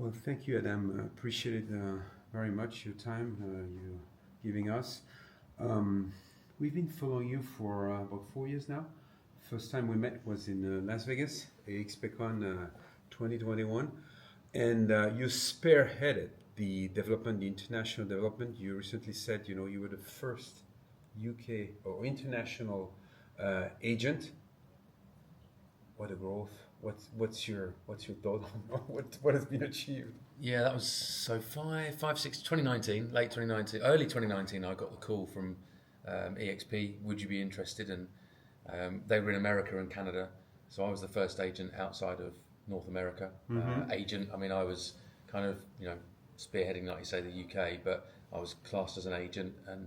Well, thank you, Adam. Appreciate it very much, your time you giving us. Um, we've been following you for about 4 years now. First time we met was in Las Vegas, eXpCon 2021, and you spearheaded the development, the international development. You recently said, you were the first UK or international agent. What a growth! What's your thought on what has been achieved? Yeah, that was so 2019, late 2019, early 2019. I got the call from eXp. Would you be interested? And they were in America and Canada, so I was the first agent outside of North America. Agent. I mean, I was kind of spearheading, like you say, the UK, but I was classed as an agent, and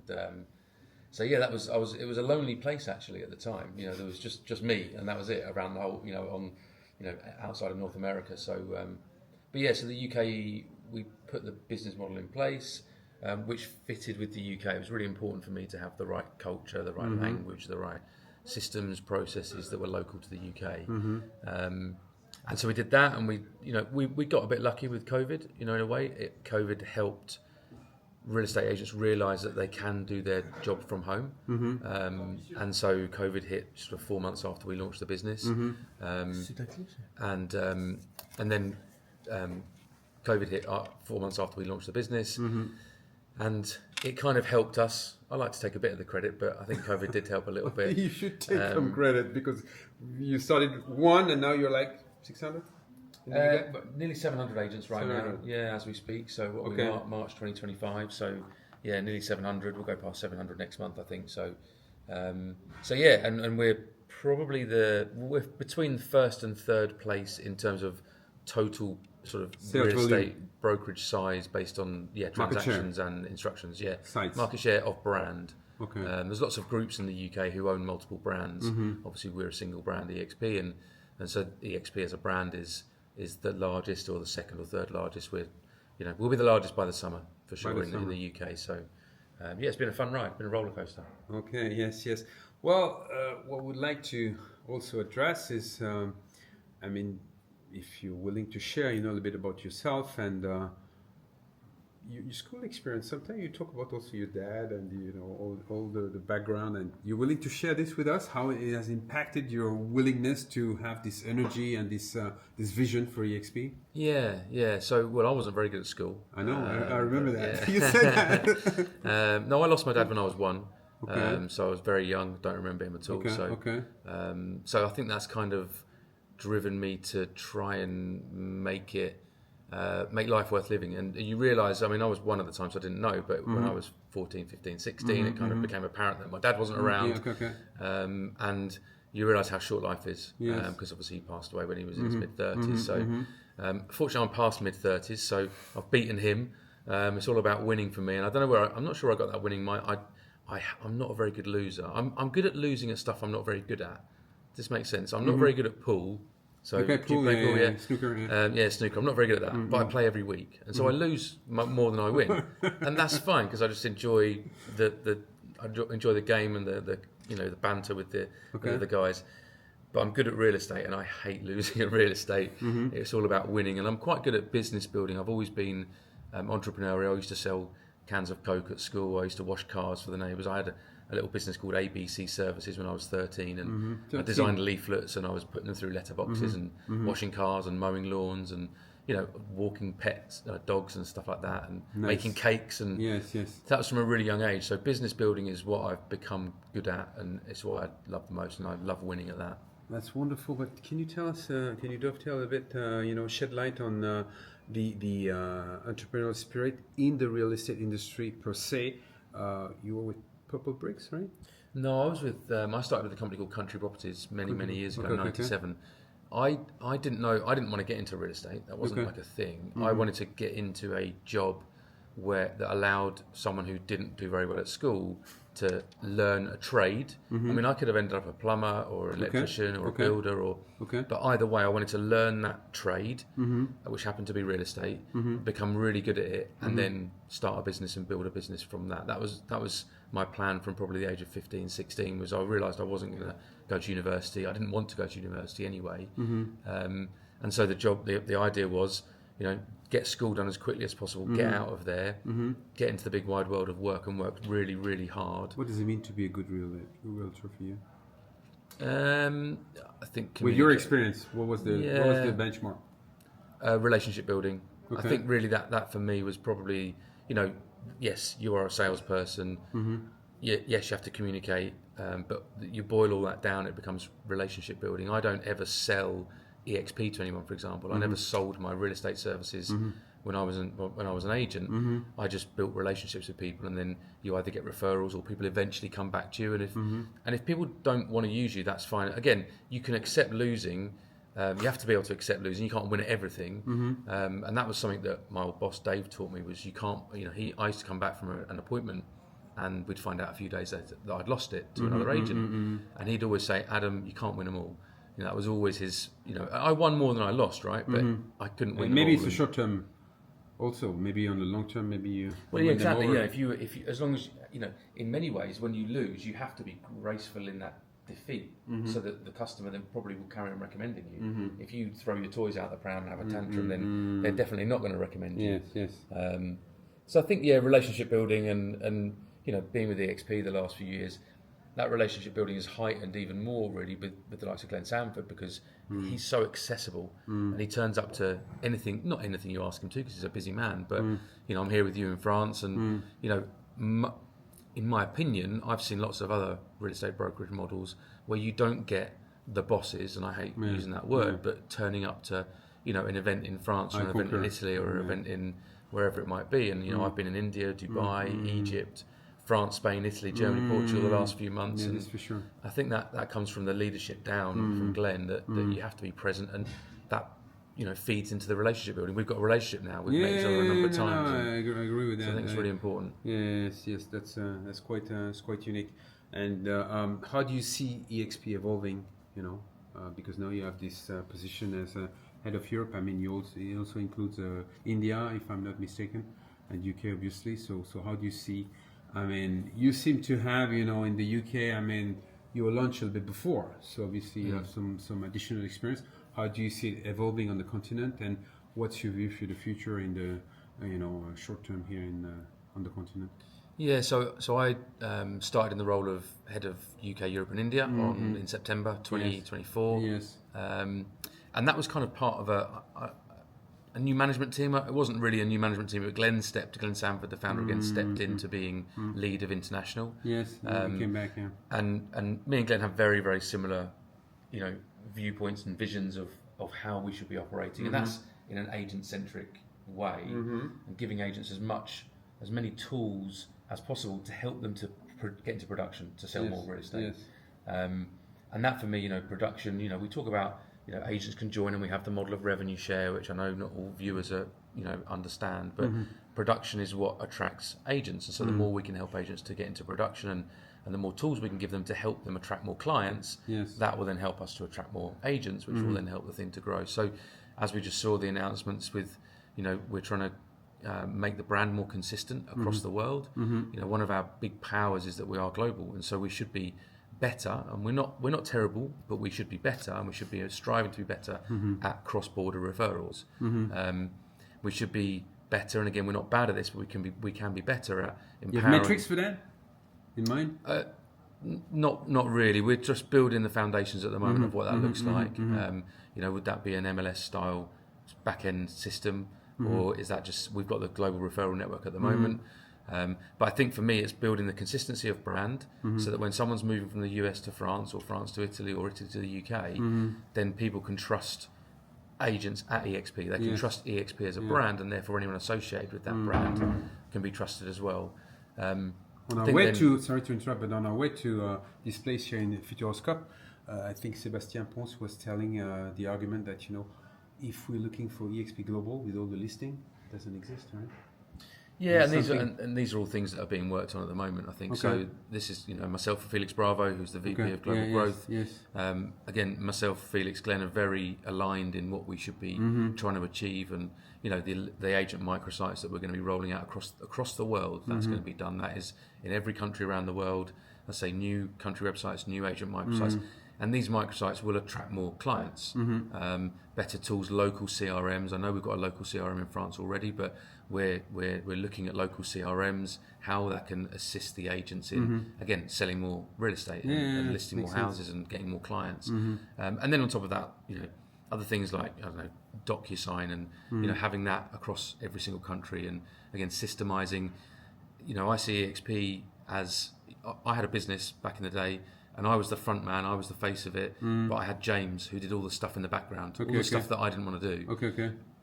so yeah, that was It was a lonely place actually at the time. There was just me, and that was it around the whole. Outside of North America. So, but yeah, so the UK, we put the business model in place, which fitted with the UK. It was really important for me to have the right culture, the right language, the right systems, processes that were local to the UK. And so we did that, and we got a bit lucky with COVID. In a way, COVID helped real estate agents realise that they can do their job from home, and so COVID hit sort of 4 months after we launched the business, and then COVID hit 4 months after we launched the business, and it kind of helped us. I like to take a bit of the credit, but I think COVID did help a little bit. You should take some credit because you started one, and now you're like 600. Nearly 700 agents right now. Yeah, as we speak. So what we're March 2025. So yeah, nearly 700. We'll go past 700 next month, I think. So yeah, and we're probably we're between first and third place in terms of total sort of sales real estate volume. Brokerage size based on transactions and instructions. Yeah, Sites. Market share of brand. Okay. There's lots of groups in the UK who own multiple brands. Obviously, we're a single brand, eXp, and so eXp as a brand is the largest or the second or third largest. We'll be the largest by the summer for sure in the UK. So yeah, it's been a fun ride. It's been a roller coaster. Okay. Yes. Well, what we'd like to also address is, if you're willing to share, a little bit about yourself and your school experience. Sometimes you talk about also your dad and all the background, and you're willing to share this with us, how it has impacted your willingness to have this energy and this vision for eXp. Yeah. So I wasn't very good at school. I know. I remember that. Yeah. You said that. No, I lost my dad when I was 1. Okay. So I was very young. Don't remember him at all. Okay. So I think that's kind of driven me to try and make life worth living. And you realise, I was 1 at the time, so I didn't know, but when I was 14, 15, 16, it kind of became apparent that my dad wasn't around. Yeah, okay. And you realise how short life is, Yes. because obviously he passed away when he was in his mid-30s. So fortunately I'm past mid-30s, so I've beaten him. It's all about winning for me, and I don't know I'm not sure I got that winning mind. I'm not a very good loser. I'm good at losing at stuff I'm not very good at. Does this make sense? I'm not very good at pool. So Okay, do you play pool? Yeah. Snooker. Yeah, snooker. I'm not very good at that, but I play every week, and so I lose more than I win, and that's fine because I just enjoy enjoy the game and the banter with the guys. But I'm good at real estate, and I hate losing at real estate. It's all about winning, and I'm quite good at business building. I've always been entrepreneurial. I used to sell cans of Coke at school. I used to wash cars for the neighbours. I had a little business called ABC Services when I was 13, and I designed leaflets, and I was putting them through letterboxes and washing cars and mowing lawns and walking pets, dogs and stuff like that, and making cakes. And yes. that was from a really young age. So business building is what I've become good at, and it's what I love the most, and I love winning at that. That's wonderful. But can you tell us? Can you dovetail a bit? Shed light on the entrepreneurial spirit in the real estate industry per se. You were with Purple Bricks, right? No, I was with. I started with a company called Country Properties many years ago, '97. I didn't know. I didn't want to get into real estate. That wasn't like a thing. I wanted to get into a job that allowed someone who didn't do very well at school to learn a trade. I could have ended up a plumber or an electrician or a builder, but either way, I wanted to learn that trade, which happened to be real estate, become really good at it, and then start a business and build a business from that. That was my plan from probably the age of 15, 16. Was I realised I wasn't going to go to university. I didn't want to go to university anyway, and so the idea was, get school done as quickly as possible, get out of there, get into the big wide world of work and work really, really hard. What does it mean to be a good realtor for you? I think With your experience, what was the benchmark? Relationship building. Okay. I think really that for me was probably, yes, you are a salesperson. Yes, you have to communicate, but you boil all that down, it becomes relationship building. I don't ever sell eXp to anyone, for example. I never sold my real estate services when I was an agent. I just built relationships with people, and then you either get referrals or people eventually come back to you. And if people don't want to use you, that's fine. Again, you can accept losing. You have to be able to accept losing. You can't win at everything. And that was something that my old boss Dave taught me. Was you can't. I used to come back from an appointment, and we'd find out a few days later that I'd lost it to another agent, and he'd always say, "Adam, you can't win them all." That was always his. I won more than I lost, right? But I couldn't win. Maybe them all. it's a short term. Also, maybe on the long term, maybe you. Well, yeah, exactly. Yeah, if you, as long as in many ways, when you lose, you have to be graceful in that defeat, so that the customer then probably will carry on recommending you. If you throw your toys out the pram and have a tantrum, then they're definitely not going to recommend you. Yes. So I think relationship building and being with eXp the last few years, that relationship building is heightened even more really with the likes of Glenn Sanford, because he's so accessible and he turns up to not anything you ask him to, because he's a busy man. But I'm here with you in France, and in my opinion, I've seen lots of other real estate brokerage models where you don't get the bosses, and I hate using that word, but turning up to an event in France or an event in Italy or an event in wherever it might be. And I've been in India, Dubai, Egypt, France, Spain, Italy, Germany, Portugal the last few months. Yeah, and that's for sure. I think that comes from the leadership down from Glenn, that you have to be present, and that feeds into the relationship building. We've got a relationship now. We've met each other a number of times. I agree with that. So I think it's really important. Yes, that's quite unique. And how do you see eXp evolving? Because now you have this position as head of Europe. I mean, it also includes India, if I'm not mistaken, and UK obviously. So how do you see? I mean, you seem to have, in the UK, I mean, you were launched a little bit before, so obviously you have some additional experience. How do you see it evolving on the continent, and what's your view for the future in the short term here on the continent? Yeah, so I started in the role of head of UK, Europe and India in September 2024. Yes. And that was kind of part of a new management team. It wasn't really a new management team, but Glenn Sanford, the founder again, stepped into being lead of international. Yes, he came back, yeah. And me and Glenn have very, very similar, viewpoints and visions of how we should be operating, and that's in an agent-centric way, and giving agents as many tools as possible to help them to get into production, to sell more real estate. Yes. And that for me, production, we talk about, agents can join, and we have the model of revenue share, which I know not all viewers understand, but production is what attracts agents. And so the more we can help agents to get into production, and the more tools we can give them to help them attract more clients, that will then help us to attract more agents, which will then help the thing to grow. So as we just saw the announcements with, we're trying to make the brand more consistent across the world. One of our big powers is that we are global, and so we should be better, and we're not terrible, but we should be better, and we should be striving to be better at cross-border referrals. We should be better, and again, we're not bad at this, but we can be better at empowering. You have metrics for that in mind? Not really. We're just building the foundations at the moment of what that looks like. Would that be an MLS style back-end system, or is that just, we've got the global referral network at the moment. But I think for me, it's building the consistency of brand, so that when someone's moving from the US to France, or France to Italy, or Italy to the UK, then people can trust agents at eXp. They can trust eXp as a brand, and therefore anyone associated with that brand can be trusted as well. On our way sorry to interrupt, but on our way to this place here in Futuroscope, I think Sébastien Ponce was telling the argument that, if we're looking for eXp Global with all the listing, it doesn't exist, right? Yeah, and these are all things that are being worked on at the moment, I think. Okay. So this is, myself and Felix Bravo, who's the VP of Global Growth. Yes. Again, myself, Felix, Glenn are very aligned in what we should be trying to achieve, and the agent microsites that we're going to be rolling out across the world. That's going to be done. That is in every country around the world. I say new country websites, new agent microsites. and these microsites will attract more clients. Better tools, local CRMs. I know we've got a local CRM in France already, but we're looking at local CRMs, how that can assist the agents in again selling more real estate and listing more houses and getting more clients. And then on top of that, other things like, I don't know, DocuSign and having that across every single country, and again systemizing. I see eXp as, I had a business back in the day and I was the front man, I was the face of it, but I had James who did all the stuff in the background, all the stuff that I didn't want to do.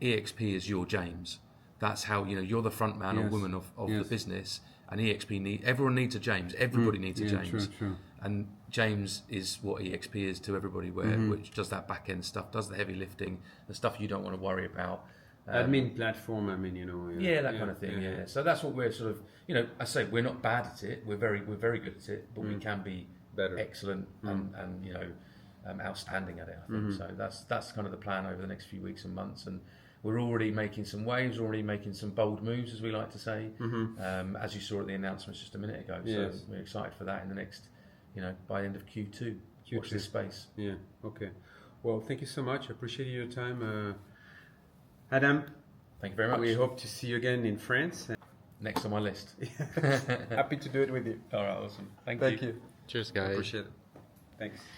eXp is your James. That's how, you're the front man or woman of the business, and eXp everyone needs a James. Everybody needs a James. True. And James is what eXp is to everybody, which does that back end stuff, does the heavy lifting, the stuff you don't want to worry about. Admin platform, that kind of thing. Yeah. So that's what we're sort of, I say we're not bad at it. We're very good at it, but we can be better, excellent, and outstanding at it. I think so. That's kind of the plan over the next few weeks and months, and we're already making some waves, already making some bold moves, as we like to say. As you saw at the announcements just a minute ago. So we're excited for that in the next, by the end of Q2. Watch this space. Yeah. Okay. Well, thank you so much. I appreciate your time. Adam, thank you very much. We hope to see you again in France. Next on my list. Happy to do it with you. All right, awesome. Thank you. Cheers, guys. Appreciate it. Thanks.